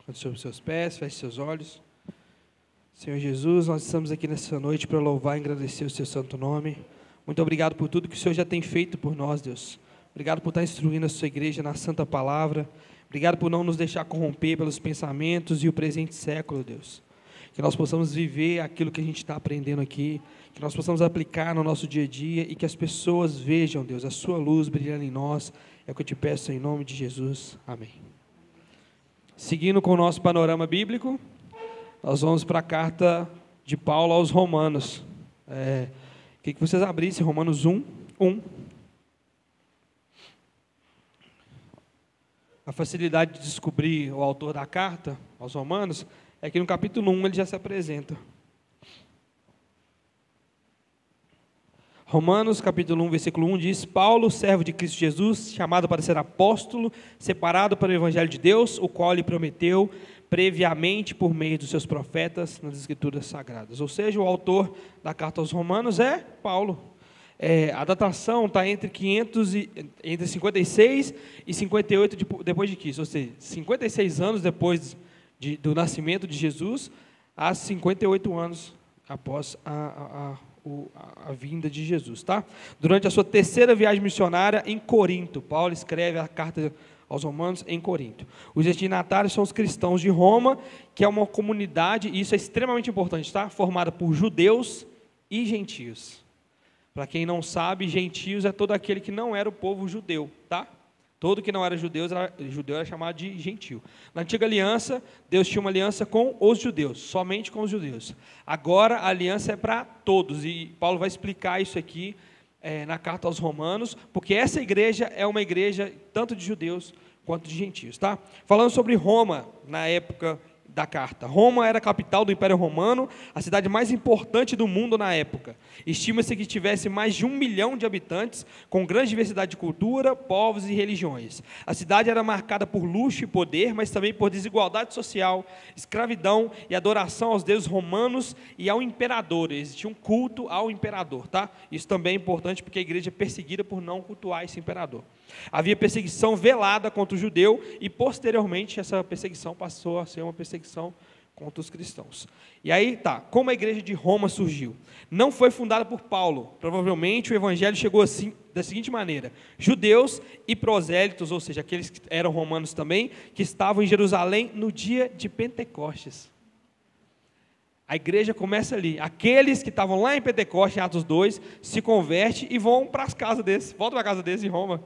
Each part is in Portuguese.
Sobre os seus pés, feche seus olhos. Senhor Jesus, nós estamos aqui nessa noite para louvar e agradecer o seu santo nome. Muito obrigado por tudo que o Senhor já tem feito por nós, Deus. Obrigado por estar instruindo a sua igreja na santa palavra. Obrigado por não nos deixar corromper pelos pensamentos e o presente século, Deus. Que nós possamos viver aquilo que a gente está aprendendo aqui, que nós possamos aplicar no nosso dia a dia e que as pessoas vejam, Deus, a sua luz brilhando em nós. É o que eu te peço em nome de Jesus. Amém. Seguindo com o nosso panorama bíblico, nós vamos para a carta de Paulo aos Romanos. Queria que vocês abrissem Romanos 1. A facilidade de descobrir o autor da carta aos Romanos é que no capítulo 1 ele já se apresenta. Romanos, capítulo 1, versículo 1 diz: Paulo, servo de Cristo Jesus, chamado para ser apóstolo, separado para o evangelho de Deus, o qual lhe prometeu previamente por meio dos seus profetas nas Escrituras Sagradas. Ou seja, o autor da carta aos Romanos é Paulo. A datação está entre 56 e 58 depois de Cristo, ou seja, 56 anos depois do nascimento de Jesus, a 58 anos após a vinda de Jesus, tá? Durante a sua terceira viagem missionária em Corinto, Paulo escreve a carta aos Romanos em Corinto. Os destinatários são os cristãos de Roma, que é uma comunidade, e isso é extremamente importante, tá? Formada por judeus e gentios. Para quem não sabe, gentios é todo aquele que não era o povo judeu, tá? Todo que não era judeu era chamado de gentil. Na antiga aliança, Deus tinha uma aliança com os judeus, somente com os judeus. Agora a aliança é para todos, e Paulo vai explicar isso aqui na carta aos Romanos, porque essa igreja é uma igreja tanto de judeus quanto de gentios, tá? Falando sobre Roma, na época da carta. Roma era a capital do Império Romano, a cidade mais importante do mundo na época. Estima-se que tivesse mais de 1 milhão de habitantes, com grande diversidade de cultura, povos e religiões. A cidade era marcada por luxo e poder, mas também por desigualdade social, escravidão e adoração aos deuses romanos e ao imperador. Existia um culto ao imperador, tá? Isso também é importante porque a igreja é perseguida por não cultuar esse imperador. Havia perseguição velada contra o judeu e, posteriormente, essa perseguição passou a ser uma perseguição contra os cristãos. E aí, como a igreja de Roma surgiu? Não foi fundada por Paulo. Provavelmente o evangelho chegou assim, da seguinte maneira: judeus e prosélitos, ou seja, aqueles que eram romanos também, que estavam em Jerusalém no dia de Pentecostes. A igreja começa ali. Aqueles que estavam lá em Pentecostes, em Atos 2, se convertem e vão para as casas desses, voltam para a casa desses em Roma.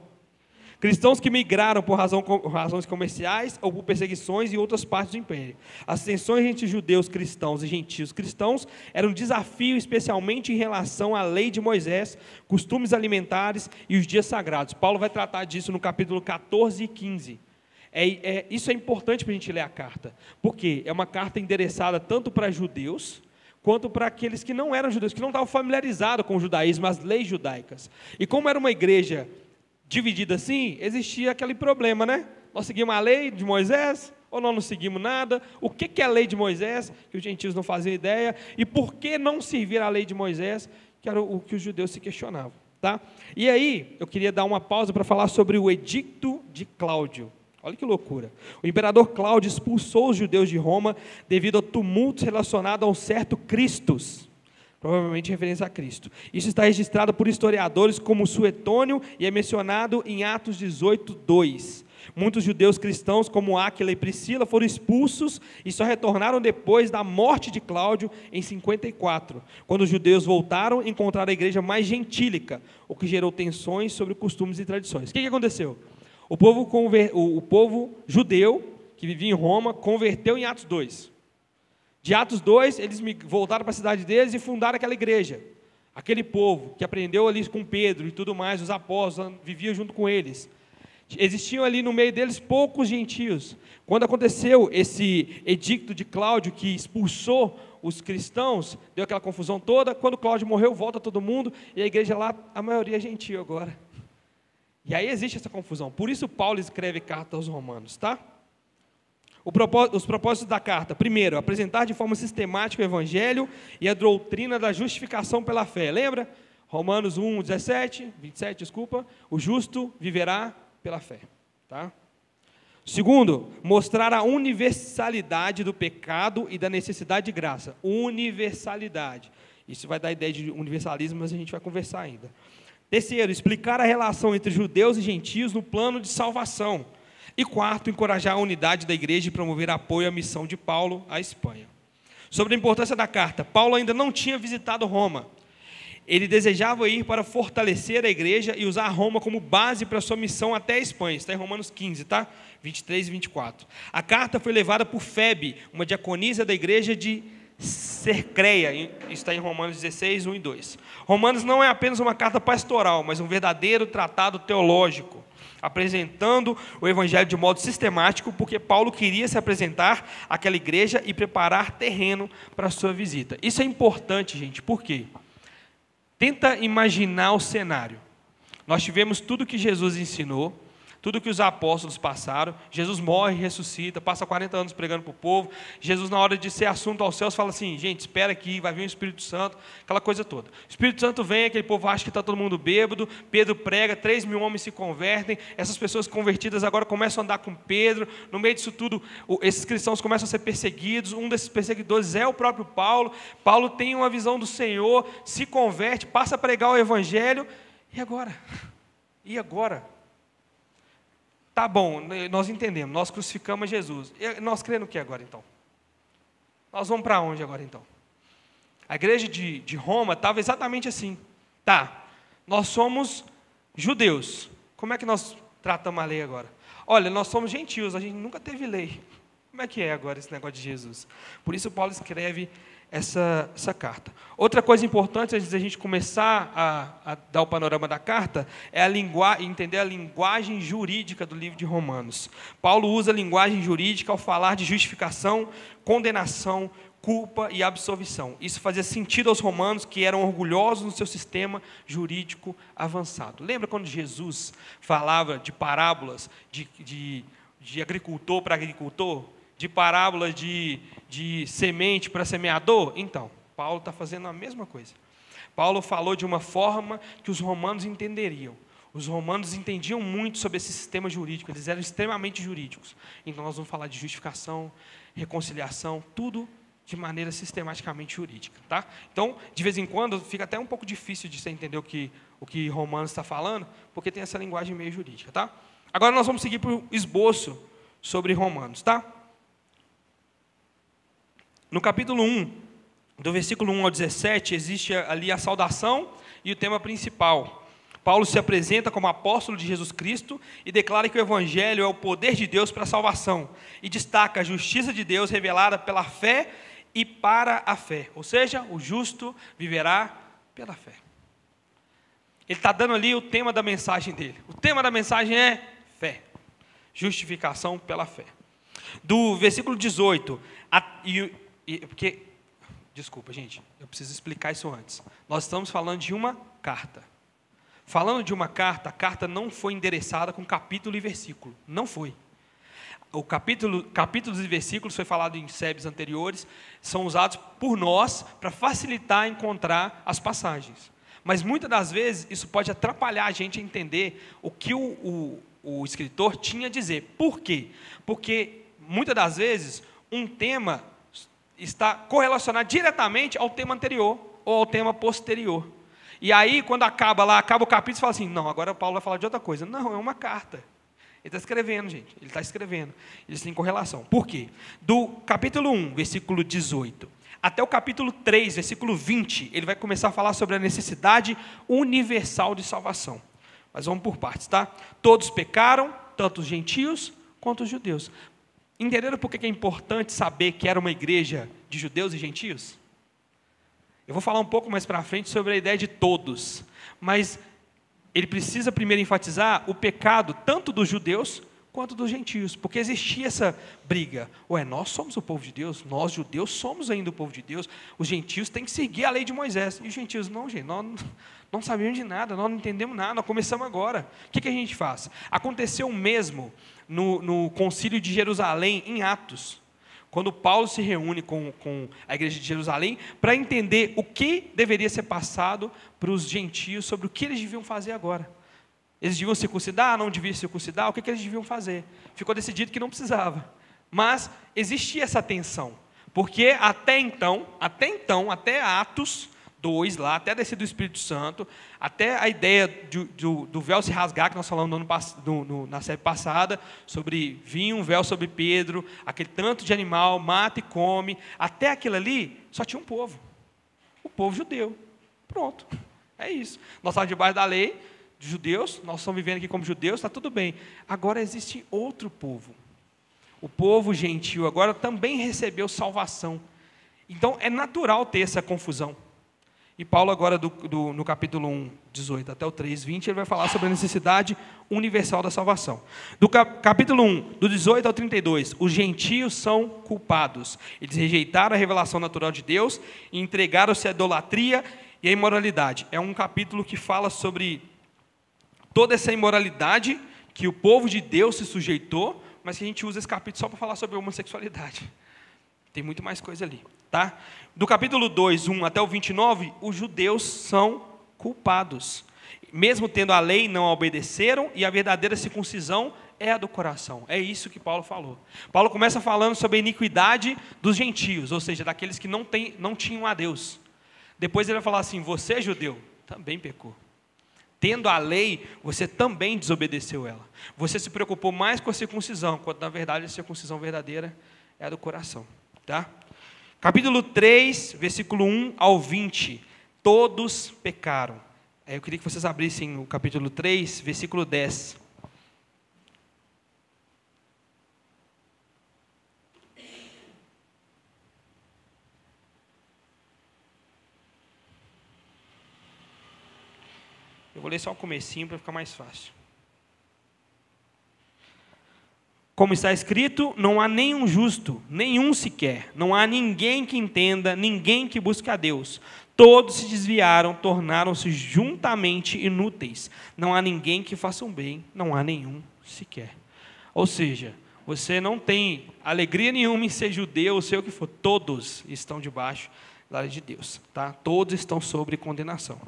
Cristãos que migraram por razões comerciais ou por perseguições em outras partes do império. As tensões entre judeus cristãos e gentios cristãos eram um desafio, especialmente em relação à lei de Moisés, costumes alimentares e os dias sagrados. Paulo vai tratar disso no capítulo 14 e 15. Isso é importante para a gente ler a carta, porque é uma carta endereçada tanto para judeus, quanto para aqueles que não eram judeus, que não estavam familiarizados com o judaísmo, as leis judaicas. E como era uma igreja dividida assim, existia aquele problema, né? Nós seguimos a lei de Moisés, ou nós não seguimos nada? O que é a lei de Moisés, que os gentios não faziam ideia, e por que não servir a lei de Moisés, que era o que os judeus se questionavam, tá? E aí, eu queria dar uma pausa para falar sobre o edicto de Cláudio. Olha que loucura. O imperador Cláudio expulsou os judeus de Roma devido a tumultos relacionados a um certo Cristos, provavelmente referência a Cristo. Isso está registrado por historiadores como Suetônio e é mencionado em Atos 18:2. Muitos judeus cristãos, como Áquila e Priscila, foram expulsos e só retornaram depois da morte de Cláudio em 54. Quando os judeus voltaram, encontraram a igreja mais gentílica, o que gerou tensões sobre costumes e tradições. O que aconteceu? O povo judeu que vivia em Roma converteu em Atos 2. De Atos 2, eles voltaram para a cidade deles e fundaram aquela igreja. Aquele povo que aprendeu ali com Pedro e tudo mais, os apóstolos, viviam junto com eles. Existiam ali no meio deles poucos gentios. Quando aconteceu esse edicto de Cláudio, que expulsou os cristãos, deu aquela confusão toda. Quando Cláudio morreu, volta todo mundo, e a igreja lá, a maioria é gentil agora. E aí existe essa confusão. Por isso Paulo escreve carta aos Romanos, tá? Os propósitos da carta: primeiro, apresentar de forma sistemática o evangelho e a doutrina da justificação pela fé. Lembra? Romanos 27, o justo viverá pela fé. Tá? Segundo, mostrar a universalidade do pecado e da necessidade de graça. Universalidade. Isso vai dar ideia de universalismo, mas a gente vai conversar ainda. Terceiro, explicar a relação entre judeus e gentios no plano de salvação. E quarto, encorajar a unidade da igreja e promover apoio à missão de Paulo à Espanha. Sobre a importância da carta, Paulo ainda não tinha visitado Roma. Ele desejava ir para fortalecer a igreja e usar Roma como base para a sua missão até a Espanha. Está em Romanos 15, tá? 23 e 24. A carta foi levada por Febe, uma diaconisa da igreja de Cercreia. Está em Romanos 16, 1 e 2. Romanos não é apenas uma carta pastoral, mas um verdadeiro tratado teológico, apresentando o evangelho de modo sistemático, porque Paulo queria se apresentar àquela igreja e preparar terreno para a sua visita. Isso é importante, gente, por quê? Tenta imaginar o cenário. Nós tivemos tudo que Jesus ensinou, tudo que os apóstolos passaram. Jesus morre, ressuscita, passa 40 anos pregando para o povo. Jesus, na hora de ser assunto aos céus, fala assim: gente, espera aqui, vai vir o Espírito Santo, aquela coisa toda. O Espírito Santo vem, aquele povo acha que está todo mundo bêbado. Pedro prega, 3.000 homens se convertem. Essas pessoas convertidas agora começam a andar com Pedro. No meio disso tudo, esses cristãos começam a ser perseguidos. Um desses perseguidores é o próprio Paulo. Paulo tem uma visão do Senhor, se converte, passa a pregar o evangelho. E agora? E agora? Tá bom, nós entendemos, nós crucificamos Jesus. Nós cremos o que agora então? Nós vamos para onde agora então? A igreja de Roma estava exatamente assim. Tá, nós somos judeus. Como é que nós tratamos a lei agora? Olha, nós somos gentios, a gente nunca teve lei. Como é que é agora esse negócio de Jesus? Por isso Paulo escreve essa carta. Outra coisa importante, antes da gente começar a dar o panorama da carta, é entender a linguagem jurídica do livro de Romanos. Paulo usa a linguagem jurídica ao falar de justificação, condenação, culpa e absolvição. Isso fazia sentido aos romanos, que eram orgulhosos no seu sistema jurídico avançado. Lembra quando Jesus falava de parábolas de agricultor para agricultor? De parábolas de semente para semeador? Então, Paulo está fazendo a mesma coisa. Paulo falou de uma forma que os romanos entenderiam. Os romanos entendiam muito sobre esse sistema jurídico, eles eram extremamente jurídicos. Então, nós vamos falar de justificação, reconciliação, tudo de maneira sistematicamente jurídica. Tá? Então, de vez em quando, fica até um pouco difícil de você entender o que Romanos está falando, porque tem essa linguagem meio jurídica. Tá? Agora, nós vamos seguir para o esboço sobre Romanos. Tá? No capítulo 1, do versículo 1 ao 17, existe ali a saudação e o tema principal. Paulo se apresenta como apóstolo de Jesus Cristo e declara que o evangelho é o poder de Deus para a salvação. E destaca a justiça de Deus revelada pela fé e para a fé. Ou seja, o justo viverá pela fé. Ele está dando ali o tema da mensagem dele. O tema da mensagem é fé. Justificação pela fé. Do versículo 18... Porque, desculpa, gente, eu preciso explicar isso antes. Nós estamos falando de uma carta. Falando de uma carta, a carta não foi endereçada com capítulo e versículo. Não foi. O capítulos e versículos, foi falado em séries anteriores, são usados por nós para facilitar encontrar as passagens. Mas muitas das vezes isso pode atrapalhar a gente a entender o que o escritor tinha a dizer. Por quê? Porque muitas das vezes um tema está correlacionado diretamente ao tema anterior ou ao tema posterior. E aí, quando acaba o capítulo, você fala assim: não, agora Paulo vai falar de outra coisa. Não, é uma carta. Ele está escrevendo, gente. Ele está escrevendo. Eles têm correlação. Por quê? Do capítulo 1, versículo 18, até o capítulo 3, versículo 20, ele vai começar a falar sobre a necessidade universal de salvação. Mas vamos por partes, tá? Todos pecaram, tanto os gentios quanto os judeus. Entenderam por que é importante saber que era uma igreja de judeus e gentios? Eu vou falar um pouco mais para frente sobre a ideia de todos, mas ele precisa primeiro enfatizar o pecado tanto dos judeus quanto dos gentios, porque existia essa briga. Nós somos o povo de Deus, nós judeus somos ainda o povo de Deus, os gentios têm que seguir a lei de Moisés, e os gentios, não, gente, nós não sabemos de nada, nós não entendemos nada, nós começamos agora. O que a gente faz? Aconteceu o mesmo no concílio de Jerusalém, em Atos, quando Paulo se reúne com a igreja de Jerusalém para entender o que deveria ser passado para os gentios sobre o que eles deviam fazer agora. Eles deviam circuncidar, não deviam circuncidar, o que eles deviam fazer? Ficou decidido que não precisava. Mas existia essa tensão, porque até Atos 2, lá, até a descida do Espírito Santo, até a ideia do véu se rasgar, que nós falamos na série passada, sobre vir um véu sobre Pedro, aquele tanto de animal, mata e come, até aquilo ali, só tinha um povo, o povo judeu. Pronto, é isso. Nós estamos debaixo da lei de judeus, nós estamos vivendo aqui como judeus, está tudo bem. Agora existe outro povo. O povo gentil agora também recebeu salvação. Então é natural ter essa confusão. E Paulo agora no capítulo 1, 18 até o 3, 20, ele vai falar sobre a necessidade universal da salvação. Do capítulo 1, do 18 ao 32, os gentios são culpados. Eles rejeitaram a revelação natural de Deus e entregaram-se à idolatria e à imoralidade. É um capítulo que fala sobre toda essa imoralidade que o povo de Deus se sujeitou, mas que a gente usa esse capítulo só para falar sobre a homossexualidade. Tem muito mais coisa ali, tá? Do capítulo 2, 1 até o 29, os judeus são culpados. Mesmo tendo a lei, não a obedeceram, e a verdadeira circuncisão é a do coração. É isso que Paulo falou. Paulo começa falando sobre a iniquidade dos gentios, ou seja, daqueles que não tinham a Deus. Depois ele vai falar assim, você, judeu, também pecou. Tendo a lei, você também desobedeceu ela. Você se preocupou mais com a circuncisão, quando na verdade a circuncisão verdadeira é a do coração. Tá? Capítulo 3, versículo 1 ao 20. Todos pecaram. Eu queria que vocês abrissem o capítulo 3, versículo 10. Eu vou ler só o comecinho para ficar mais fácil. Como está escrito, não há nenhum justo, nenhum sequer. Não há ninguém que entenda, ninguém que busque a Deus. Todos se desviaram, tornaram-se juntamente inúteis. Não há ninguém que faça um bem, não há nenhum sequer. Ou seja, você não tem alegria nenhuma em ser judeu, ou ser o que for. Todos estão debaixo da lei de Deus. Tá? Todos estão sob condenação.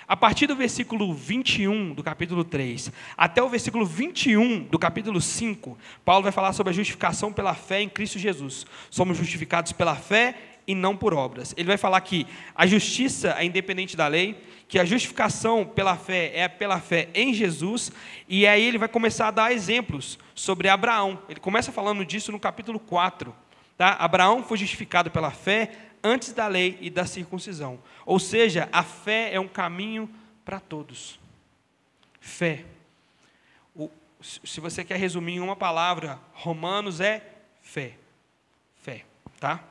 A partir do versículo 21 do capítulo 3, até o versículo 21 do capítulo 5, Paulo vai falar sobre a justificação pela fé em Cristo Jesus. Somos justificados pela fé e não por obras. Ele vai falar que a justiça é independente da lei, que a justificação pela fé é pela fé em Jesus, e aí ele vai começar a dar exemplos sobre Abraão. Ele começa falando disso no capítulo 4. Tá? Abraão foi justificado pela fé antes da lei e da circuncisão. Ou seja, a fé é um caminho para todos. Fé. Se você quer resumir em uma palavra, Romanos é fé. Fé, tá?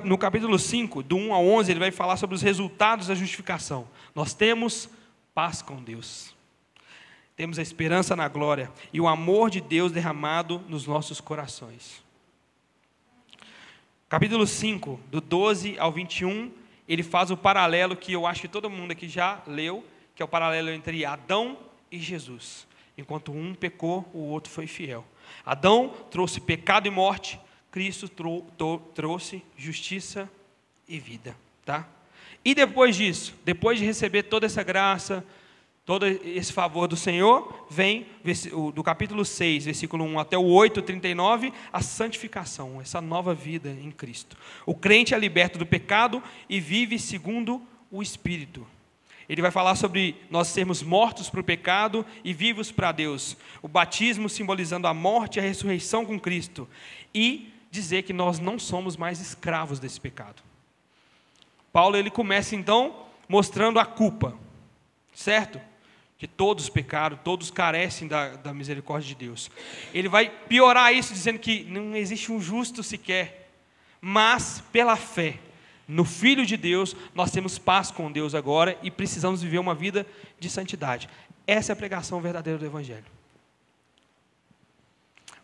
No capítulo 5, do 1 ao 11, ele vai falar sobre os resultados da justificação. Nós temos paz com Deus. Temos a esperança na glória e o amor de Deus derramado nos nossos corações. Capítulo 5, do 12 ao 21, ele faz o paralelo que eu acho que todo mundo aqui já leu, que é o paralelo entre Adão e Jesus. Enquanto um pecou, o outro foi fiel. Adão trouxe pecado e morte, Cristo trouxe justiça e vida. Tá? E depois disso, depois de receber toda essa graça, todo esse favor do Senhor, vem do capítulo 6, versículo 1 até o 8, 39, a santificação, essa nova vida em Cristo. O crente é liberto do pecado e vive segundo o Espírito. Ele vai falar sobre nós sermos mortos para o pecado e vivos para Deus. O batismo simbolizando a morte e a ressurreição com Cristo. E dizer que nós não somos mais escravos desse pecado. Paulo ele começa então mostrando a culpa, certo? Que todos pecaram, todos carecem da misericórdia de Deus. Ele vai piorar isso dizendo que não existe um justo sequer, mas pela fé no Filho de Deus, nós temos paz com Deus agora e precisamos viver uma vida de santidade. Essa é a pregação verdadeira do Evangelho.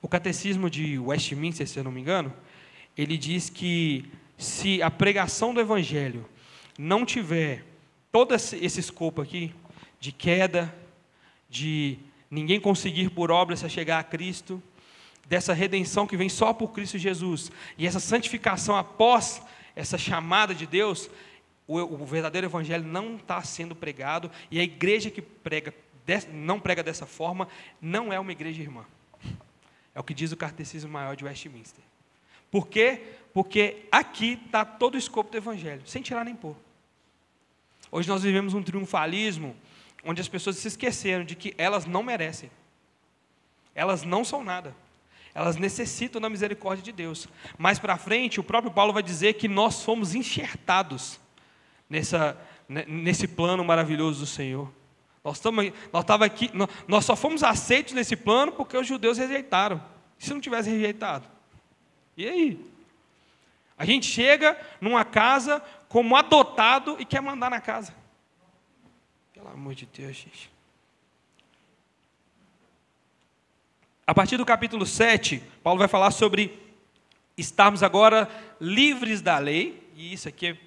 O Catecismo de Westminster, se eu não me engano, ele diz que se a pregação do Evangelho não tiver todo esse escopo aqui, de queda, de ninguém conseguir por obra se chegar a Cristo, dessa redenção que vem só por Cristo Jesus, e essa santificação após essa chamada de Deus, o verdadeiro evangelho não está sendo pregado, e a igreja que não prega dessa forma, não é uma igreja irmã. É o que diz o Catecismo Maior de Westminster. Por quê? Porque aqui está todo o escopo do evangelho, sem tirar nem pôr. Hoje nós vivemos um triunfalismo, onde as pessoas se esqueceram de que elas não merecem. Elas não são nada. Elas necessitam da misericórdia de Deus. Mais para frente, o próprio Paulo vai dizer que nós fomos enxertados nesse plano maravilhoso do Senhor. Nós só fomos aceitos nesse plano porque os judeus rejeitaram. E se não tivesse rejeitado? E aí? A gente chega numa casa como adotado e quer mandar na casa. Pelo amor de Deus, gente. A partir do capítulo 7, Paulo vai falar sobre estarmos agora livres da lei, e isso aqui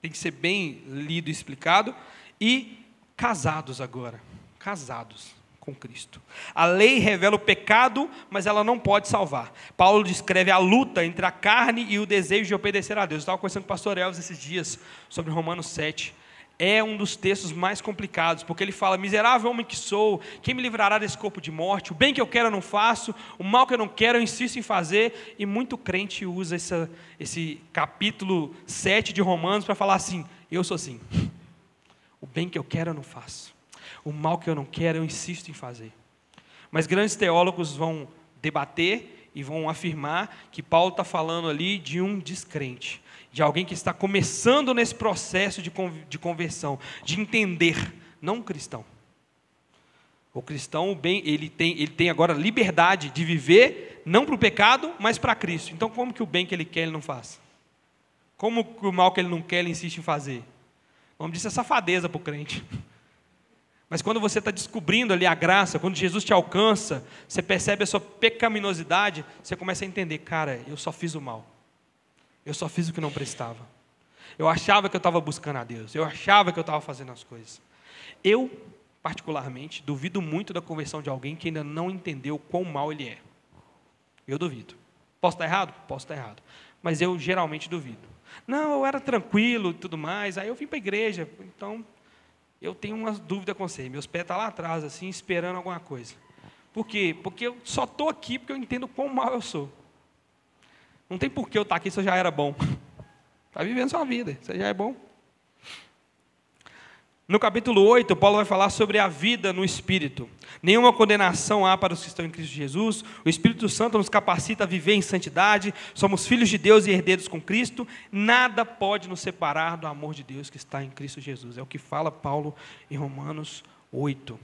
tem que ser bem lido e explicado, e casados agora, casados com Cristo. A lei revela o pecado, mas ela não pode salvar. Paulo descreve a luta entre a carne e o desejo de obedecer a Deus. Eu estava conversando com o pastor Elvis esses dias sobre Romanos 7. É um dos textos mais complicados, porque ele fala: miserável homem que sou, quem me livrará desse corpo de morte? O bem que eu quero eu não faço, o mal que eu não quero eu insisto em fazer. E muito crente usa esse capítulo 7 de Romanos para falar assim: eu sou assim, o bem que eu quero eu não faço, o mal que eu não quero eu insisto em fazer. Mas grandes teólogos vão debater e vão afirmar que Paulo está falando ali de um descrente, de alguém que está começando nesse processo de conversão, de entender, não um cristão. O cristão, ele tem agora liberdade de viver, não para o pecado, mas para Cristo. Então, como que o bem que ele quer, ele não faz? Como que o mal que ele não quer, ele insiste em fazer? O nome disso é safadeza para o crente. Mas quando você está descobrindo ali a graça, quando Jesus te alcança, você percebe a sua pecaminosidade, você começa a entender: cara, eu só fiz o mal. Eu só fiz o que não prestava. Eu achava que eu estava buscando a Deus. Eu achava que eu estava fazendo as coisas. Eu, particularmente, duvido muito da conversão de alguém que ainda não entendeu quão mal ele é. Eu duvido. Posso estar errado? Posso estar errado. Mas eu geralmente duvido. Não, eu era tranquilo e tudo mais. Aí eu vim para a igreja. Então, eu tenho uma dúvida com você. Meus pés estão lá atrás, assim, esperando alguma coisa. Por quê? Porque eu só estou aqui porque eu entendo quão mal eu sou. Não tem por que eu estar aqui se eu já era bom. Está vivendo sua vida, você já é bom. No capítulo 8, Paulo vai falar sobre a vida no Espírito. Nenhuma condenação há para os que estão em Cristo Jesus. O Espírito Santo nos capacita a viver em santidade. Somos filhos de Deus e herdeiros com Cristo. Nada pode nos separar do amor de Deus que está em Cristo Jesus. É o que fala Paulo em Romanos 8.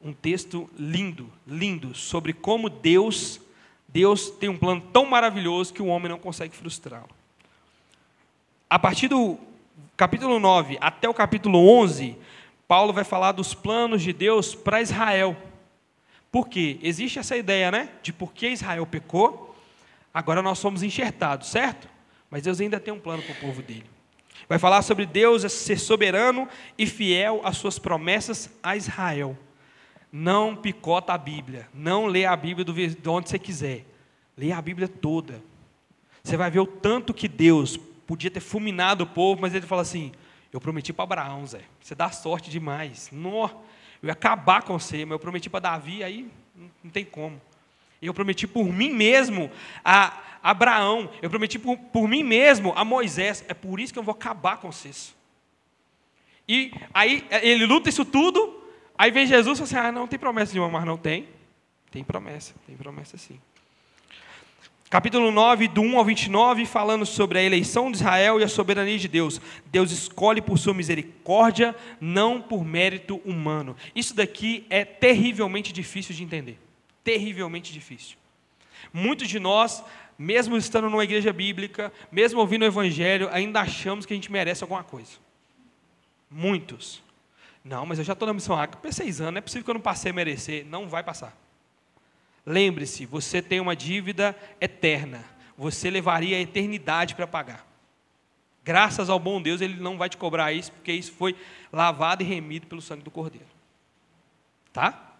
Um texto lindo, lindo, sobre como Deus tem um plano tão maravilhoso que o homem não consegue frustrá-lo. A partir do capítulo 9 até o capítulo 11, Paulo vai falar dos planos de Deus para Israel. Por quê? Existe essa ideia, né? De por que Israel pecou, agora nós somos enxertados, certo? Mas Deus ainda tem um plano para o povo dele. Vai falar sobre Deus ser soberano e fiel às suas promessas a Israel. Não picota a Bíblia, não lê a Bíblia de onde você quiser. Lê a Bíblia toda. Você vai ver o tanto que Deus podia ter fulminado o povo, mas ele fala assim: eu prometi para Abraão, Zé, você dá sorte demais. Não, eu ia acabar com você, mas eu prometi para Davi, aí não tem como. Eu prometi por mim mesmo a Abraão, eu prometi por mim mesmo a Moisés, é por isso que eu vou acabar com vocês. E aí ele luta isso tudo. Aí vem Jesus e fala assim: não tem promessa nenhuma, mas não tem. Tem promessa sim. Capítulo 9, do 1 ao 29, falando sobre a eleição de Israel e a soberania de Deus. Deus escolhe por sua misericórdia, não por mérito humano. Isso daqui é terrivelmente difícil de entender. Terrivelmente difícil. Muitos de nós, mesmo estando numa igreja bíblica, mesmo ouvindo o evangelho, ainda achamos que a gente merece alguma coisa. Muitos. Não, mas eu já estou na missão ACA por 6 anos, não é possível que eu não passei a merecer. Não vai passar. Lembre-se, você tem uma dívida eterna. Você levaria a eternidade para pagar. Graças ao bom Deus, Ele não vai te cobrar isso, porque isso foi lavado e remido pelo sangue do Cordeiro. Tá?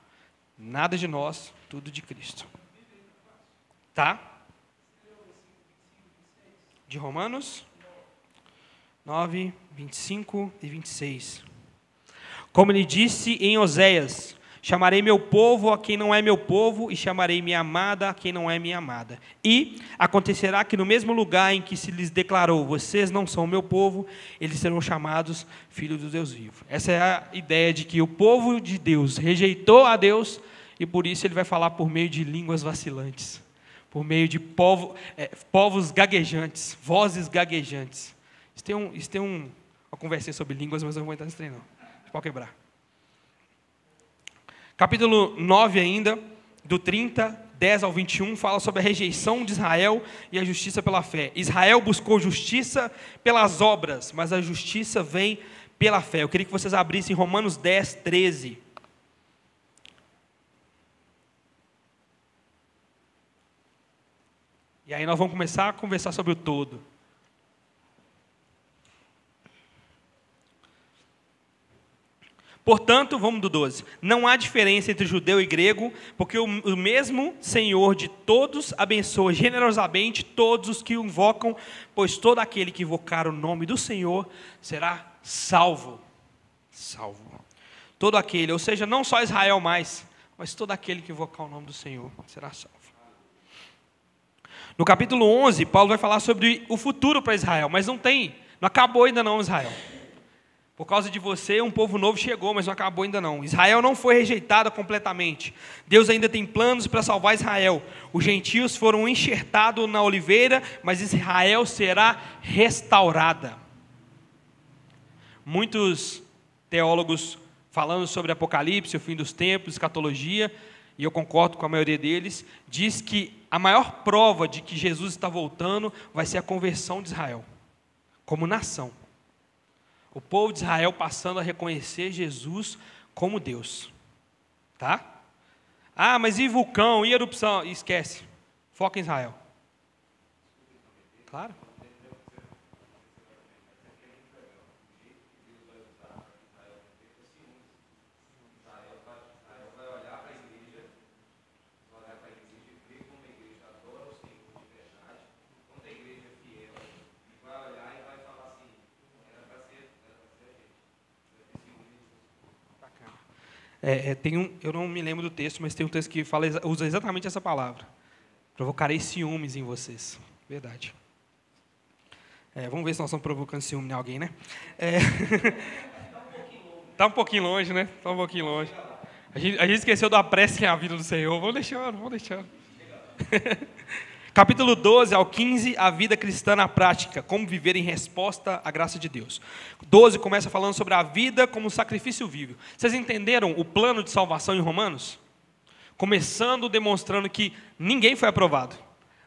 Nada de nós, tudo de Cristo. Tá? De Romanos? 9, 25 e 26. Como ele disse em Oséias: chamarei meu povo a quem não é meu povo, e chamarei minha amada a quem não é minha amada. E acontecerá que no mesmo lugar em que se lhes declarou, vocês não são meu povo, eles serão chamados filhos do Deus vivo. Essa é a ideia de que o povo de Deus rejeitou a Deus, e por isso ele vai falar por meio de línguas vacilantes, por meio de povos gaguejantes, vozes gaguejantes. Isso tem uma conversinha sobre línguas, mas eu não vou entrar nesse trem não. Pode quebrar. Capítulo 9 ainda, do 30, 10 ao 21, fala sobre a rejeição de Israel e a justiça pela fé. Israel buscou justiça pelas obras, mas a justiça vem pela fé. Eu queria que vocês abrissem Romanos 10, 13. E aí nós vamos começar a conversar sobre o todo. Portanto, vamos do 12. Não há diferença entre judeu e grego, porque o mesmo Senhor de todos abençoa generosamente todos os que o invocam, pois todo aquele que invocar o nome do Senhor será salvo. Salvo. Todo aquele, ou seja, não só Israel mais, mas todo aquele que invocar o nome do Senhor será salvo. No capítulo 11, Paulo vai falar sobre o futuro para Israel, mas não acabou ainda não Israel. Por causa de você, um povo novo chegou, mas não acabou ainda não. Israel não foi rejeitado completamente. Deus ainda tem planos para salvar Israel. Os gentios foram enxertados na oliveira, mas Israel será restaurada. Muitos teólogos falando sobre Apocalipse, o fim dos tempos, escatologia, e eu concordo com a maioria deles, diz que a maior prova de que Jesus está voltando vai ser a conversão de Israel, como nação. O povo de Israel passando a reconhecer Jesus como Deus. Tá? Ah, mas e vulcão, e erupção? Esquece. Foca em Israel. Claro. Eu não me lembro do texto, mas tem um texto que usa exatamente essa palavra. Provocarei ciúmes em vocês. Verdade. Vamos ver se nós estamos provocando ciúme em alguém, né? Está um pouquinho longe, né? Está um pouquinho longe. A gente esqueceu da prece à vida do Senhor. Vamos deixando. Capítulo 12 ao 15, a vida cristã na prática, como viver em resposta à graça de Deus. 12 começa falando sobre a vida como sacrifício vivo. Vocês entenderam o plano de salvação em Romanos? Começando demonstrando que ninguém foi aprovado.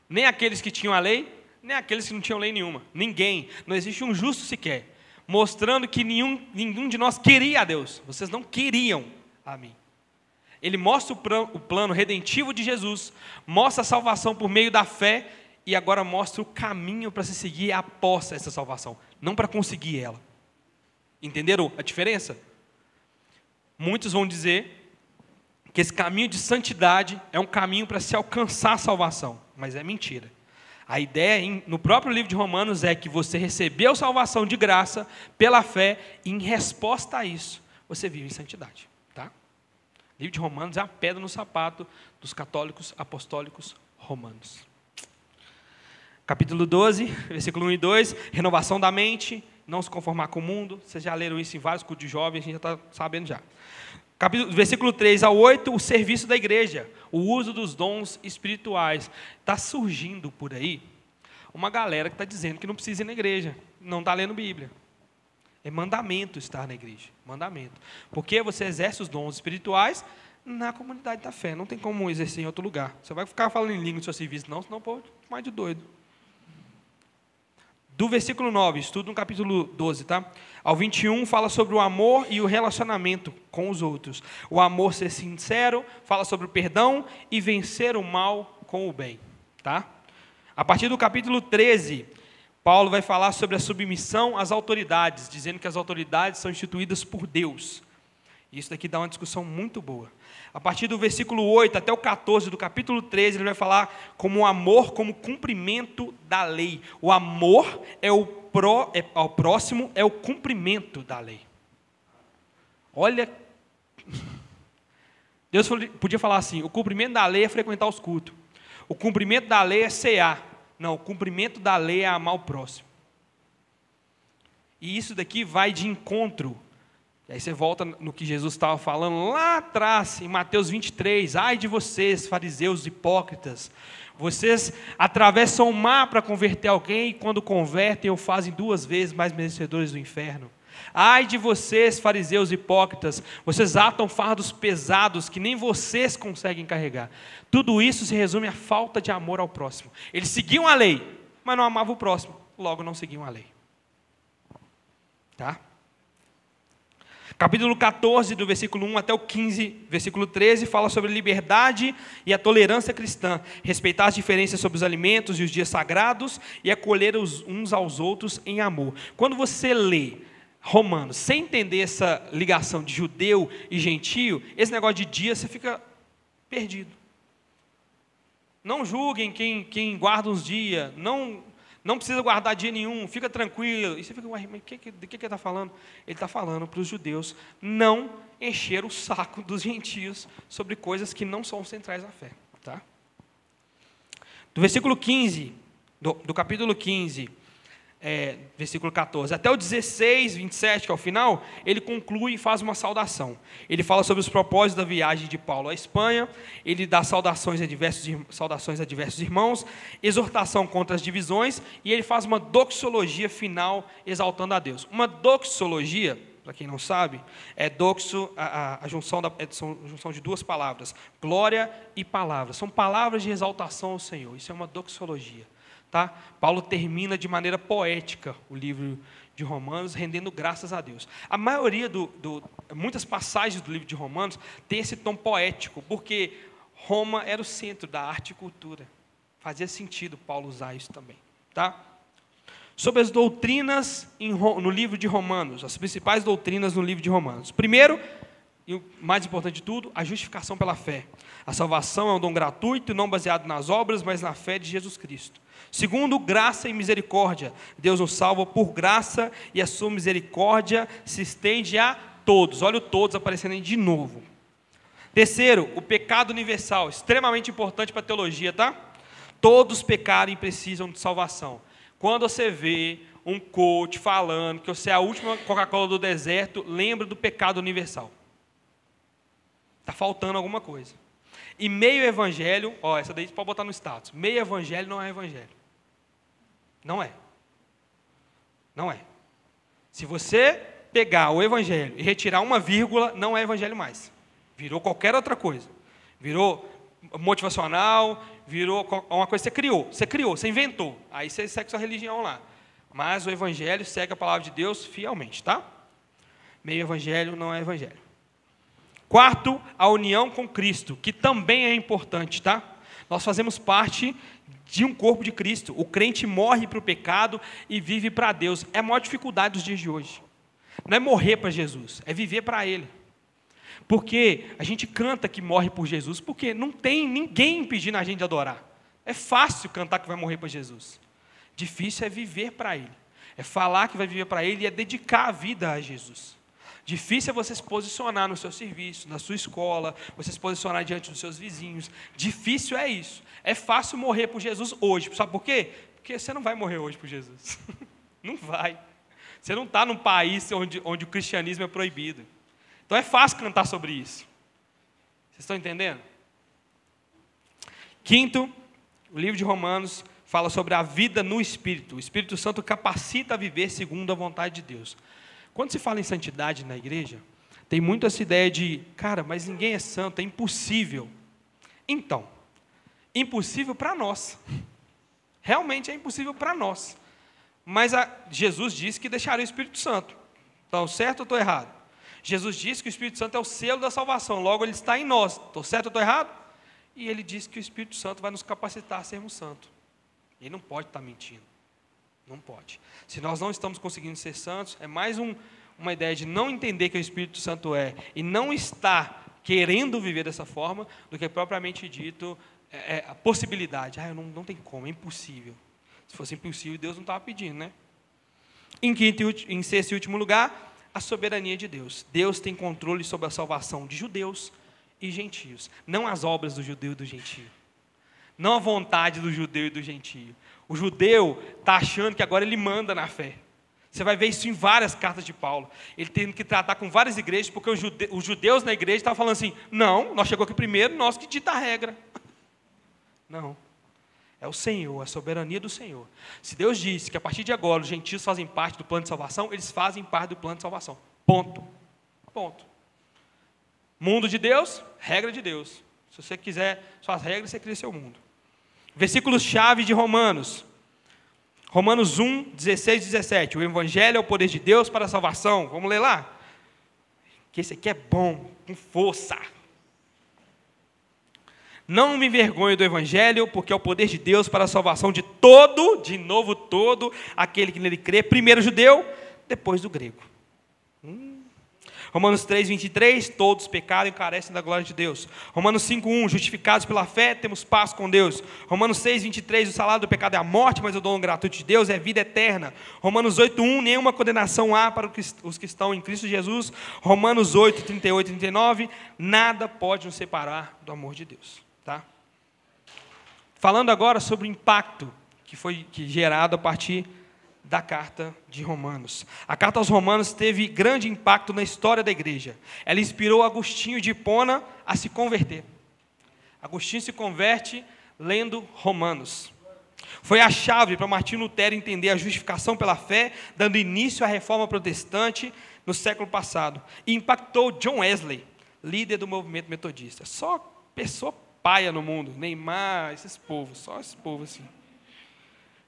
Nem aqueles que tinham a lei, nem aqueles que não tinham lei nenhuma. Ninguém. Não existe um justo sequer. Mostrando que nenhum de nós queria a Deus. Vocês não queriam a mim. Ele mostra o plano redentivo de Jesus, mostra a salvação por meio da fé e agora mostra o caminho para se seguir após essa salvação, não para conseguir ela. Entenderam a diferença? Muitos vão dizer que esse caminho de santidade é um caminho para se alcançar a salvação, mas é mentira. A ideia no próprio livro de Romanos é que você recebeu salvação de graça pela fé e em resposta a isso, você vive em santidade. O livro de Romanos é a pedra no sapato dos católicos apostólicos romanos. Capítulo 12, versículo 1 e 2, renovação da mente, não se conformar com o mundo. Vocês já leram isso em vários cultos de jovens, a gente já está sabendo já. Versículo 3 ao 8, o serviço da igreja, o uso dos dons espirituais. Está surgindo por aí uma galera que está dizendo que não precisa ir na igreja, não está lendo Bíblia. É mandamento estar na igreja, mandamento. Porque você exerce os dons espirituais na comunidade da fé, não tem como exercer em outro lugar. Você vai ficar falando em língua no seu serviço, não, senão pode mais de doido. Do versículo 9, estudo no capítulo 12, tá? Ao 21, fala sobre o amor e o relacionamento com os outros. O amor ser sincero, fala sobre o perdão e vencer o mal com o bem, tá? A partir do capítulo 13... Paulo vai falar sobre a submissão às autoridades, dizendo que as autoridades são instituídas por Deus. Isso daqui dá uma discussão muito boa. A partir do versículo 8 até o 14 do capítulo 13, ele vai falar como o amor, como cumprimento da lei. O amor é o ao próximo é o cumprimento da lei. Olha, Deus podia falar assim: o cumprimento da lei é frequentar os cultos. O cumprimento da lei é cear. Não, o cumprimento da lei é amar o próximo. E isso daqui vai de encontro. E aí você volta no que Jesus estava falando lá atrás, em Mateus 23. Ai de vocês, fariseus hipócritas. Vocês atravessam o mar para converter alguém, e quando convertem, o fazem 2 vezes mais merecedores do inferno. Ai de vocês, fariseus hipócritas, vocês atam fardos pesados que nem vocês conseguem carregar. Tudo isso se resume à falta de amor ao próximo. Eles seguiam a lei, mas não amavam o próximo, logo não seguiam a lei. Tá? Capítulo 14, do versículo 1 até o 15, versículo 13, fala sobre liberdade e a tolerância cristã, respeitar as diferenças sobre os alimentos e os dias sagrados e acolher uns aos outros em amor. Quando você lê Romanos, sem entender essa ligação de judeu e gentio, esse negócio de dia, você fica perdido. Não julguem quem guarda uns dias, não precisa guardar dia nenhum, fica tranquilo. E você fica, ué, mas de que ele está falando? Ele está falando para os judeus não encher o saco dos gentios sobre coisas que não são centrais à fé. Tá? Do versículo 15, do capítulo 15, versículo 14, até o 16, 27, que é o final, ele conclui e faz uma saudação. Ele fala sobre os propósitos da viagem de Paulo à Espanha, ele dá saudações a diversos irmãos, exortação contra as divisões, e ele faz uma doxologia final exaltando a Deus. Uma doxologia, para quem não sabe, é doxo, a junção de 2 palavras, glória e palavra. São palavras de exaltação ao Senhor, isso é uma doxologia. Tá? Paulo termina de maneira poética o livro de Romanos, rendendo graças a Deus. A maioria, muitas passagens do livro de Romanos tem esse tom poético, porque Roma era o centro da arte e cultura. Fazia sentido Paulo usar isso também. Tá? Sobre as doutrinas no livro de Romanos, as principais doutrinas no livro de Romanos. Primeiro, e o mais importante de tudo, a justificação pela fé. A salvação é um dom gratuito, não baseado nas obras, mas na fé de Jesus Cristo. Segundo, graça e misericórdia. Deus nos salva por graça e a sua misericórdia se estende a todos. Olha o todos aparecendo aí de novo. Terceiro, o pecado universal, extremamente importante para a teologia, tá? Todos pecaram e precisam de salvação. Quando você vê um coach falando que você é a última Coca-Cola do deserto, lembra do pecado universal. Está faltando alguma coisa. E meio evangelho, essa daí você pode botar no status. Meio evangelho não é evangelho. Não é. Não é. Se você pegar o evangelho e retirar uma vírgula, não é evangelho mais. Virou qualquer outra coisa. Virou motivacional, virou uma coisa que você criou. Você inventou. Aí você segue sua religião lá. Mas o evangelho segue a palavra de Deus fielmente, tá? Meio evangelho não é evangelho. Quarto, a união com Cristo, que também é importante, tá? Nós fazemos parte de um corpo de Cristo. O crente morre para o pecado e vive para Deus. É a maior dificuldade dos dias de hoje. Não é morrer para Jesus, é viver para Ele. Porque a gente canta que morre por Jesus, porque não tem ninguém impedindo a gente de adorar. É fácil cantar que vai morrer para Jesus. Difícil é viver para Ele. É falar que vai viver para Ele e é dedicar a vida a Jesus. Difícil é você se posicionar no seu serviço, na sua escola, você se posicionar diante dos seus vizinhos. Difícil é isso. É fácil morrer por Jesus hoje. Sabe por quê? Porque você não vai morrer hoje por Jesus. Não vai. Você não está num país onde o cristianismo é proibido. Então é fácil cantar sobre isso. Vocês estão entendendo? Quinto, o livro de Romanos fala sobre a vida no Espírito. O Espírito Santo capacita a viver segundo a vontade de Deus. Quando se fala em santidade na igreja, tem muito essa ideia de, cara, mas ninguém é santo, é impossível. Então, impossível para nós. Realmente é impossível para nós. Mas Jesus disse que deixaria o Espírito Santo. Então, certo ou estou errado? Jesus disse que o Espírito Santo é o selo da salvação, logo ele está em nós. Estou certo ou estou errado? E ele disse que o Espírito Santo vai nos capacitar a sermos santos. Ele não pode estar mentindo. Não pode. Se nós não estamos conseguindo ser santos, é mais uma ideia de não entender que o Espírito Santo é e não estar querendo viver dessa forma, do que propriamente dito a possibilidade. Não tem como, é impossível. Se fosse impossível, Deus não estava pedindo, né? Em quinto em sexto e último lugar, a soberania de Deus. Deus tem controle sobre a salvação de judeus e gentios. Não as obras do judeu e do gentio. Não a vontade do judeu e do gentio. O judeu está achando que agora ele manda na fé. Você vai ver isso em várias cartas de Paulo. Ele tendo que tratar com várias igrejas, porque os judeus na igreja estavam falando assim, não, nós chegamos aqui primeiro, nós que dita a regra. Não. É o Senhor, a soberania do Senhor. Se Deus disse que a partir de agora os gentios fazem parte do plano de salvação, eles fazem parte do plano de salvação. Ponto. Ponto. Mundo de Deus, regra de Deus. Se você quiser suas regras, você cria seu mundo. Versículos-chave de Romanos. Romanos 1, 16 e 17. O Evangelho é o poder de Deus para a salvação. Vamos ler lá? Que esse aqui é bom, com força. Não me envergonho do Evangelho, porque é o poder de Deus para a salvação de todo, de novo todo, aquele que nele crê, primeiro o judeu, depois do grego. Romanos 3, 23, todos pecaram e carecem da glória de Deus. Romanos 5, 1, justificados pela fé, temos paz com Deus. Romanos 6, 23, o salário do pecado é a morte, mas o dom gratuito de Deus é vida eterna. Romanos 8, 1, nenhuma condenação há para os que estão em Cristo Jesus. Romanos 8, 38 e 39, nada pode nos separar do amor de Deus. Tá? Falando agora sobre o impacto que foi gerado a partir da carta de Romanos. A carta aos Romanos teve grande impacto na história da igreja. Ela inspirou Agostinho de Hipona a se converter. Agostinho se converte lendo Romanos. Foi a chave para Martinho Lutero entender a justificação pela fé, dando início à reforma protestante no século passado. E impactou John Wesley, líder do movimento metodista. Só pessoa paia no mundo, Neymar, esses povos, só esse povo assim.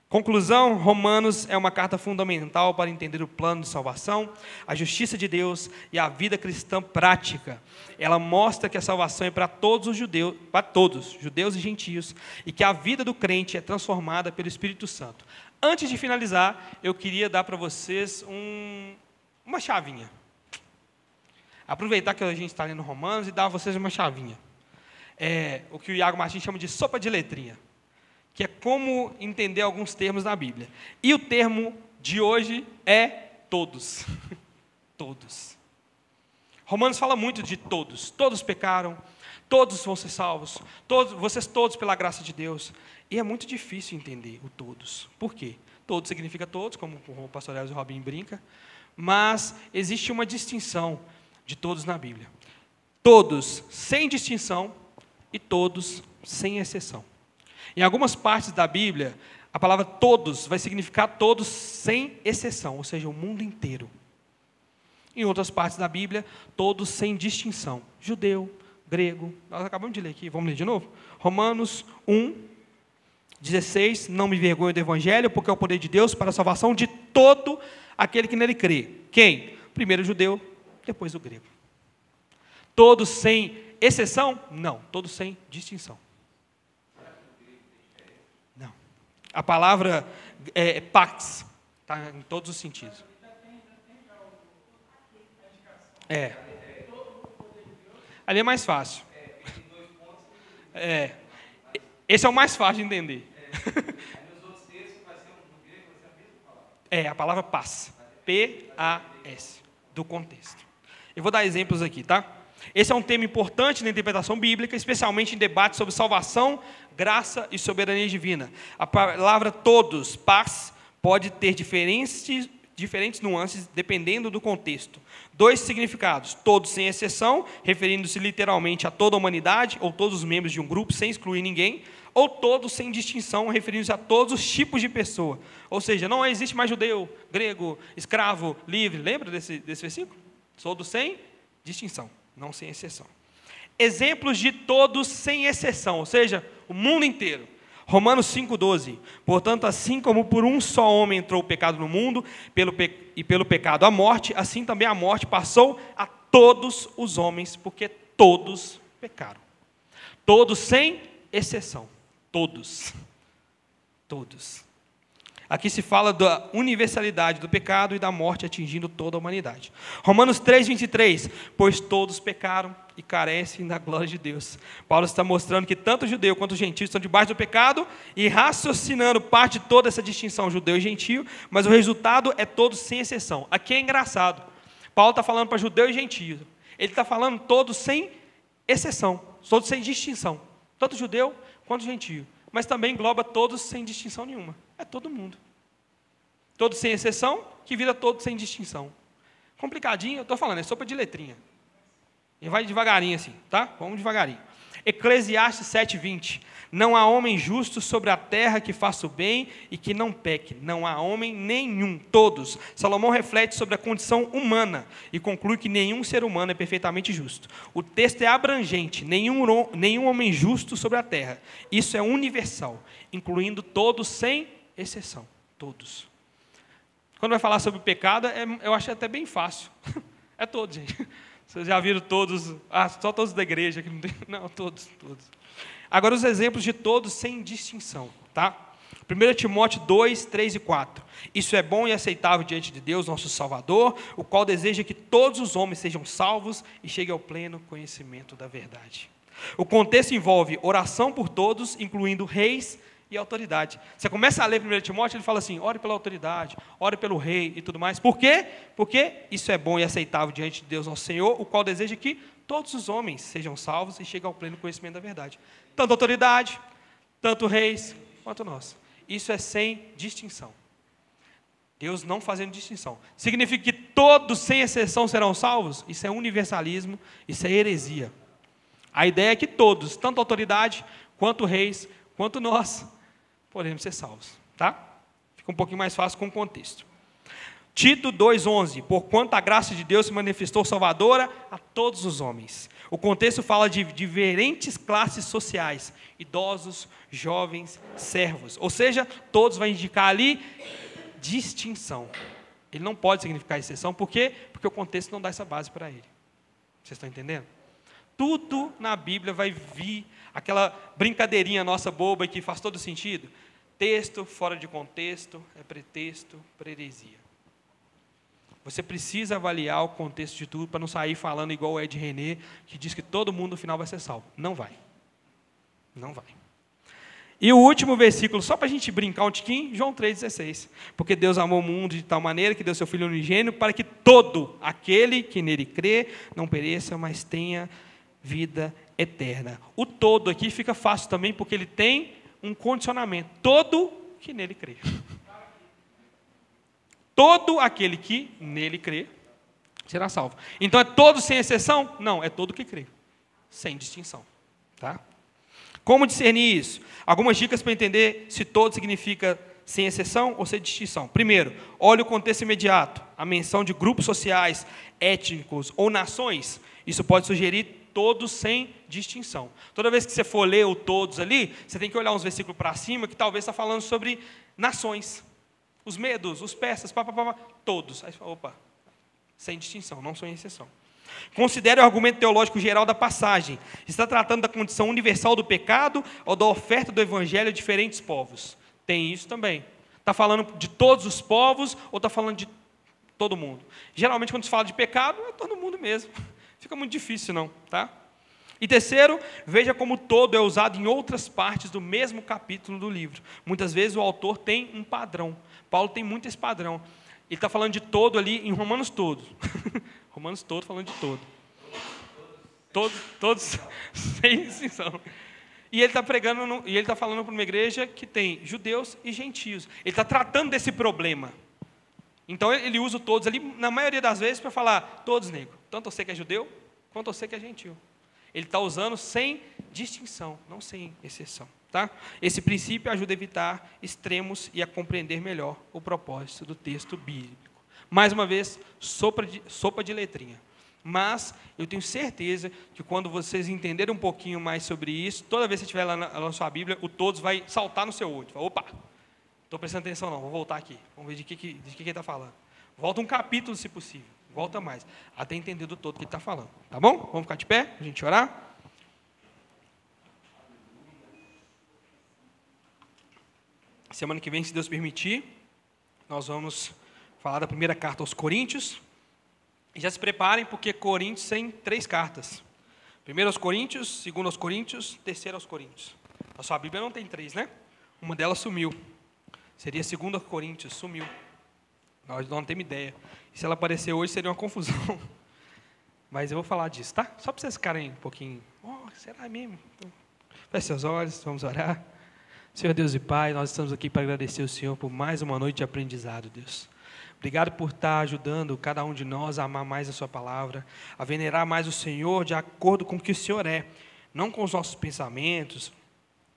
Conclusão, Romanos é uma carta fundamental para entender o plano de salvação, a justiça de Deus e a vida cristã prática. Ela mostra que a salvação é para todos os judeus, judeus e gentios, e que a vida do crente é transformada pelo Espírito Santo. Antes de finalizar, eu queria dar para vocês uma chavinha. Aproveitar que a gente está lendo Romanos e dar a vocês uma chavinha. O que o Iago Martins chama de sopa de letrinha, que é como entender alguns termos na Bíblia. E o termo de hoje é todos. Todos. Romanos fala muito de todos. Todos pecaram, todos vão ser salvos, vocês todos pela graça de Deus. E é muito difícil entender o todos. Por quê? Todos significa todos, como o pastor Elcio Robin brinca, mas existe uma distinção de todos na Bíblia. Todos sem distinção e todos sem exceção. Em algumas partes da Bíblia, a palavra todos vai significar todos sem exceção, ou seja, o mundo inteiro. Em outras partes da Bíblia, todos sem distinção. Judeu, grego, nós acabamos de ler aqui, vamos ler de novo? Romanos 1, 16, não me envergonho do Evangelho, porque é o poder de Deus para a salvação de todo aquele que nele crê. Quem? Primeiro o judeu, depois o grego. Todos sem exceção? Não, todos sem distinção. Não. A palavra pax está em todos os sentidos. Ali é mais fácil. Esse é o mais fácil de entender. A palavra paz. P-A-S. Do contexto. Eu vou dar exemplos aqui, tá? Esse é um tema importante na interpretação bíblica, especialmente em debates sobre salvação, graça e soberania divina. A palavra todos, paz, pode ter diferentes nuances dependendo do contexto. 2 significados: todos sem exceção, referindo-se literalmente a toda a humanidade, ou todos os membros de um grupo, sem excluir ninguém, ou todos sem distinção, referindo-se a todos os tipos de pessoa. Ou seja, não existe mais judeu, grego, escravo, livre. Lembra desse versículo? Todos sem distinção, não sem exceção. Exemplos de todos sem exceção, ou seja, o mundo inteiro. Romanos 5,12. Portanto, assim como por um só homem entrou o pecado no mundo, e pelo pecado a morte, assim também a morte passou a todos os homens, porque todos pecaram. Todos sem exceção. Todos. Todos. Aqui se fala da universalidade do pecado e da morte atingindo toda a humanidade. Romanos 3,23. Pois todos pecaram e carecem da glória de Deus. Paulo está mostrando que tanto o judeu quanto o gentio estão debaixo do pecado e raciocinando parte de toda essa distinção, judeu e gentio, mas o resultado é todos sem exceção. Aqui é engraçado. Paulo está falando para judeu e gentio. Ele está falando todos sem exceção, todos sem distinção. Tanto judeu quanto gentio. Mas também engloba todos sem distinção nenhuma. É todo mundo. Todos sem exceção, que vira todos sem distinção. Complicadinho, eu estou falando, é sopa de letrinha. E vai devagarinho assim, tá? Vamos devagarinho. Eclesiastes 7:20. Não há homem justo sobre a terra que faça o bem e que não peque. Não há homem nenhum, todos. Salomão reflete sobre a condição humana e conclui que nenhum ser humano é perfeitamente justo. O texto é abrangente, nenhum homem justo sobre a terra. Isso é universal, incluindo todos sem exceção. Todos. Quando vai falar sobre o pecado, eu acho até bem fácil. É todos, gente. Vocês já viram todos, só todos da igreja, que não tem, não, todos. Agora os exemplos de todos sem distinção, tá? 1 Timóteo 2, 3 e 4. Isso é bom e aceitável diante de Deus, nosso Salvador, o qual deseja que todos os homens sejam salvos e cheguem ao pleno conhecimento da verdade. O contexto envolve oração por todos, incluindo reis e autoridade. Você começa a ler 1 Timóteo, ele fala assim, ore pela autoridade, ore pelo rei e tudo mais. Por quê? Porque isso é bom e aceitável diante de Deus, nosso Senhor, o qual deseja que todos os homens sejam salvos e cheguem ao pleno conhecimento da verdade. Tanto autoridade, tanto reis, quanto nós. Isso é sem distinção. Deus não fazendo distinção. Significa que todos, sem exceção, serão salvos? Isso é universalismo, isso é heresia. A ideia é que todos, tanto autoridade, quanto reis, quanto nós, podemos ser salvos, tá? Fica um pouquinho mais fácil com o contexto. Tito 2,11, porquanto a graça de Deus se manifestou salvadora a todos os homens. O contexto fala de diferentes classes sociais, idosos, jovens, servos. Ou seja, todos vai indicar ali distinção. Ele não pode significar exceção, por quê? Porque o contexto não dá essa base para ele. Vocês estão entendendo? Tudo na Bíblia vai vir, aquela brincadeirinha nossa boba que faz todo sentido. Texto fora de contexto é pretexto para heresia. Você precisa avaliar o contexto de tudo para não sair falando igual o Ed René, que diz que todo mundo no final vai ser salvo. Não vai. Não vai. E o último versículo, só para a gente brincar um tiquinho, João 3,16. Porque Deus amou o mundo de tal maneira que deu seu Filho unigênito para que todo aquele que nele crê não pereça, mas tenha vida eterna. O todo aqui fica fácil também, porque ele tem um condicionamento. Todo que nele crê. Todo aquele que nele crê será salvo. Então é todo sem exceção? Não, é todo que crê. Sem distinção. Tá? Como discernir isso? Algumas dicas para entender se todo significa sem exceção ou sem distinção. Primeiro, olhe o contexto imediato. A menção de grupos sociais, étnicos ou nações. Isso pode sugerir todos sem distinção. Toda vez que você for ler o todos ali, você tem que olhar uns versículos para cima que talvez está falando sobre nações. Os medos, os persas, todos. Aí você fala, opa, sem distinção, não são exceção. Considere o argumento teológico geral da passagem. Está tratando da condição universal do pecado ou da oferta do evangelho a diferentes povos? Tem isso também. Está falando de todos os povos ou está falando de todo mundo? Geralmente, quando se fala de pecado, é todo mundo mesmo. Fica muito difícil, não, tá? E terceiro, veja como todo é usado em outras partes do mesmo capítulo do livro. Muitas vezes o autor tem um padrão. Paulo tem muito esse padrão. Ele está falando de todo ali em Romanos todo. Romanos todo falando de todo. Todos sem distinção. E ele está pregando, e ele está falando para uma igreja que tem judeus e gentios. Ele está tratando desse problema. Então ele usa o todos ali, na maioria das vezes, para falar todos negros. Tanto você que é judeu, quanto você que é gentil. Ele está usando sem distinção, não sem exceção. Tá? Esse princípio ajuda a evitar extremos e a compreender melhor o propósito do texto bíblico. Mais uma vez, sopa de letrinha. Mas eu tenho certeza que quando vocês entenderem um pouquinho mais sobre isso, toda vez que você estiver lá na sua Bíblia, o todos vai saltar no seu olho. Fala, opa, estou prestando atenção não, vou voltar aqui. Vamos ver de que ele está falando. Volta um capítulo, se possível. Volta mais, até entender do todo que ele está falando. Tá bom? Vamos ficar de pé, para a gente orar? Semana que vem, se Deus permitir, nós vamos falar da primeira carta aos Coríntios. E já se preparem, porque Coríntios tem 3 cartas. 1 aos Coríntios, 2 aos Coríntios, 3 aos Coríntios. A sua Bíblia não tem 3, né? Uma delas sumiu. Seria 2 Coríntios, sumiu. Nós não temos ideia. E se ela aparecer hoje, seria uma confusão. Mas eu vou falar disso, tá? Só para vocês ficarem um pouquinho... será mesmo? Feche seus olhos, vamos orar. Senhor Deus e Pai, nós estamos aqui para agradecer ao Senhor por mais uma noite de aprendizado, Deus. Obrigado por estar ajudando cada um de nós a amar mais a sua palavra, a venerar mais o Senhor de acordo com o que o Senhor é. Não com os nossos pensamentos,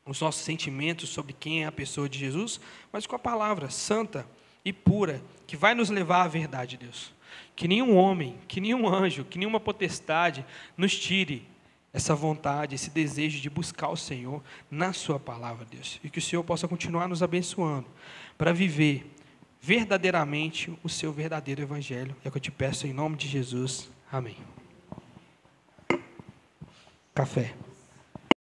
os nossos sentimentos sobre quem é a pessoa de Jesus, mas com a palavra santa e pura, que vai nos levar à verdade, Deus. Que nenhum homem, que nenhum anjo, que nenhuma potestade nos tire essa vontade, esse desejo de buscar o Senhor na sua palavra, Deus. E que o Senhor possa continuar nos abençoando para viver verdadeiramente o seu verdadeiro evangelho. É o que eu te peço em nome de Jesus. Amém. Café.